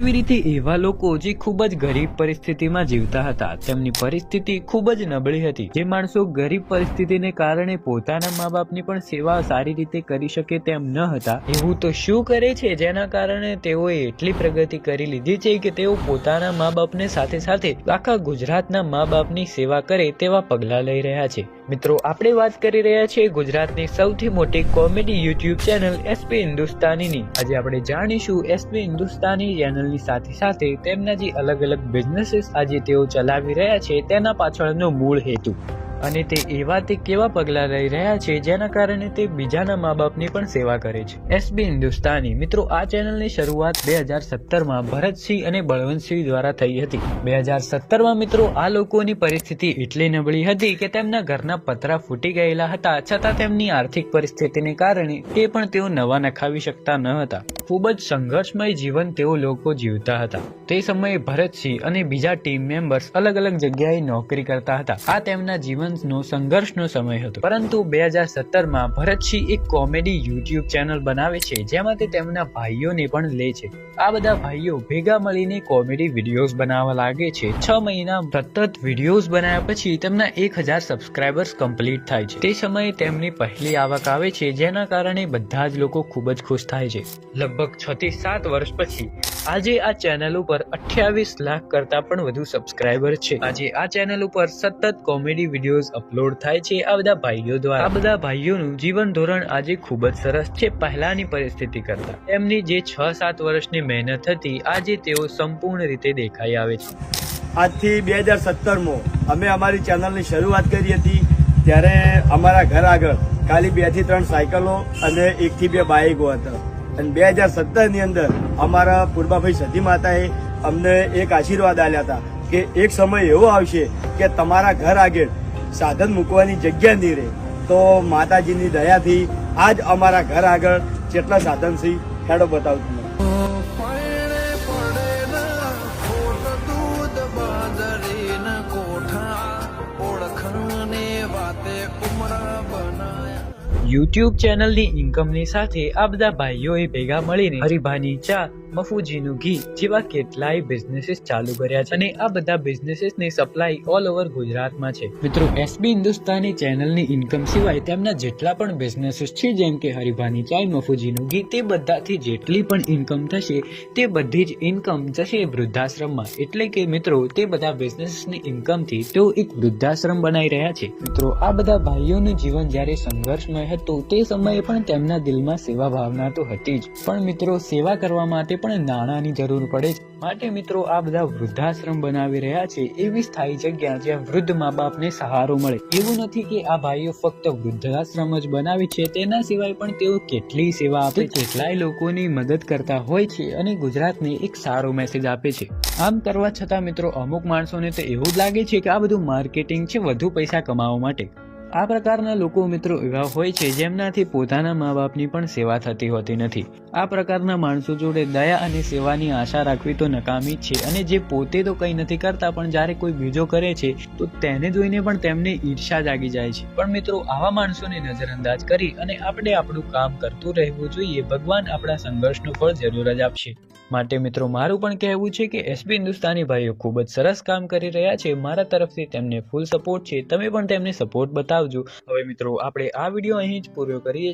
એવી રીતે એવા લોકો જે ખૂબ જ ગરીબ પરિસ્થિતિમાં જીવતા હતા, તેમની પરિસ્થિતિ ખૂબ જ નબળી હતી. જે માણસો ગરીબ પરિસ્થિતિને કારણે પોતાના મા બાપની પણ સેવા સારી રીતે કરી શકે તેમ ન હતા, એવું તો શું કરે છે જેના કારણે તેઓએ એટલી પ્રગતિ કરી લીધી છે કે તેઓ પોતાના મા બાપને સાથે સાથે આખા ગુજરાતના મા બાપની સેવા કરે તેવા પગલા લઈ રહ્યા છે. મિત્રો, આપણે વાત કરી રહ્યા છીએ ગુજરાતની સૌથી મોટી કોમેડી યુટ્યુબ ચેનલ એસપી હિન્દુસ્તાનીની. આજે આપણે જાણીશું એસપી હિન્દુસ્તાની ચેનલ સાથે સાથે તેમના જે અલગ અલગ બિઝનેસીસ આજે તેઓ ચલાવી રહ્યા છે તેના પાછળનો મૂળ હેતુ અને તે કેવા પગલા લઈ રહ્યા છે જેના કારણે તે બીજાના મા બાપની પણ સેવા કરે છે. એસબી હિન્દુસ્તાની મિત્રો, આ ચેનલની શરૂઆત 2017માં ભરતસિંહ અને બળવંતસિંહ દ્વારા થઈ હતી. 2017માં મિત્રો આ લોકોની પરિસ્થિતિ એટલી નબળી હતી કે તેમના ઘરના પતરા ફૂટી ગયેલા હતા, છતાં તેમની આર્થિક પરિસ્થિતિને કારણે તે પણ તેઓ નવા નખાવી શકતા ન હતા. ખૂબ જ સંઘર્ષમય જીવન તેઓ લોકો જીવતા હતા. તે સમયે ભરતસિંહ અને બીજા ટીમ મેમ્બર્સ અલગ અલગ જગ્યાએ નોકરી કરતા હતા. આ તેમના જીવનનો સંઘર્ષનો સમય હતો. પરંતુ 2017માં ભરતસિંહ એક કોમેડી યુટ્યુબ ચેનલ બનાવે છે જેમાં તે તેમના ભાઈઓને પણ લે છે. આ બધા ભાઈઓ ભેગા મળીને કોમેડી વિડીયોઝ બનાવવા લાગે છે. 6 મહિના સતત વિડીયોઝ બનાવ્યા પછી તેમના 1000 સબસ્ક્રાઇબર્સ કમ્પ્લીટ થાય છે. તે સમયે તેમની પહેલી આવક આવે છે જેના કારણે બધા જ લોકો ખૂબ જ ખુશ થાય છે. લગભગ 6 થી 7 વર્ષ પછી આજે આ ચેનલ ઉપર 28 લાખ કરતા પણ વધુ સબસ્ક્રાઇબર છે. આજે આ ચેનલ ઉપર સતત કોમેડી વિડીયોઝ અપલોડ થાય છે આ બધા ભાઈઓ દ્વારા. આ બધા ભાઈઓનું જીવન ધોરણ આજે ખૂબ જ સરસ છે પહેલાની પરિસ્થિતિ કરતા. એમની જે 6-7 વર્ષની મહેનત હતી આજે તેઓ સંપૂર્ણ રીતે દેખાઈ આવે છે. આજથી 2017માં અમે અમારી ચેનલની શરૂઆત કરી હતી ત્યારે અમારા ઘર આગળ ખાલી 2 થી 3 સાયકલો અને 1 થી 2 બાઇકો હતા. અને 2017ની અંદર અમારા પૂર્વાભાઈ સતી માતાએ અમને એક આશીર્વાદ આપ્યા હતા કે એક સમય એવો આવશે કે તમારા ઘર આગળ સાધન મૂકવાની જગ્યા નહીં રહે. તો માતાજીની દયાથી આજ અમારા ઘર આગળ જેટલા સાધન છે હેડો બતાવતું. યુટ્યુબ ચેનલની ઇન્કમની સાથે આ બધા ભાઈઓએ ભેગા મળીને હરિભાની ચા, મફુજીનું ઘી જેવા કેટલાય બિઝનેસીસ ચાલુ કર્યા છે અને આ બધા બિઝનેસીસની સપ્લાય ઓલ ઓવર ગુજરાતમાં છે. મિત્રો, એસબી હિન્દુસ્તાની ચેનલની ઇન્કમ સિવાય તેમના જેટલા પણ બિઝનેસીસ છે જેમ કે હરિભાની ચા, મફુજીનું ઘી, તે બધાથી જેટલી પણ ઇન્કમ થશે તે બધી જ ઇન્કમ જશે વૃદ્ધાશ્રમમાં. એટલે કે મિત્રો, તે બધા બિઝનેસની ઇન્કમથી તેઓ એક વૃદ્ધાશ્રમ બનાવી રહ્યા છે. મિત્રો, આ બધા ભાઈઓનું જીવન જ્યારે સંઘર્ષમય હતું તે સમયે પણ તેમના દિલમાં સેવા ભાવના તો હતી જ, પણ મિત્રો સેવા કરવા માટે પણ નાણાંની જરૂર પડે છે. માટે મિત્રો આ બધા વૃદ્ધાશ્રમ બનાવી રહ્યા છે એવી સ્થાયી જગ્યા જ્યાં વૃદ્ધ મા બાપને સહારો મળે. એવું નથી કે આ ભાઈઓ ફક્ત વૃદ્ધાશ્રમ જ બનાવે છે, તેના સિવાય પણ તેઓ કેટલી સેવા આપે, કેટલાય લોકોની મદદ કરતા હોય છે અને ગુજરાતને એક સારો મેસેજ આપે છે. આમ કરવા છતાં મિત્રો અમુક માણસોને તો એવું જ લાગે છે કે આ બધું માર્કેટિંગ છે વધુ પૈસા કમાવા માટે. આ પ્રકારના લોકો મિત્રો એવા હોય છે જેમનાથી પોતાના મા બાપની પણ સેવા થતી હોતી નથી. આ પ્રકારના માણસો જોડે દયા અને સેવાની આશા રાખવી તો નકામી જ છે અને જે પોતે તો કંઈ નથી કરતા પણ જ્યારે કોઈ બીજો કરે છે તો તેને જોઈને પણ તેમને ઈર્ષા જાગી જાય છે. પણ મિત્રો આવા માણસોને નજરઅંદાજ કરી અને આપણે આપણું કામ કરતું રહેવું જોઈએ. ભગવાન આપણા સંઘર્ષનું ફળ જરૂર જ આપશે. માટે મિત્રો મારું પણ કહેવું છે કે એસબી હિન્દુસ્તાની ભાઈઓ ખૂબ જ સરસ કામ કરી રહ્યા છે. મારા તરફથી તેમને ફૂલ સપોર્ટ છે. તમે પણ તેમને સપોર્ટ બતાવજો. હવે મિત્રો આપણે આ વિડીયો અહીં જ પૂરો કરીએ.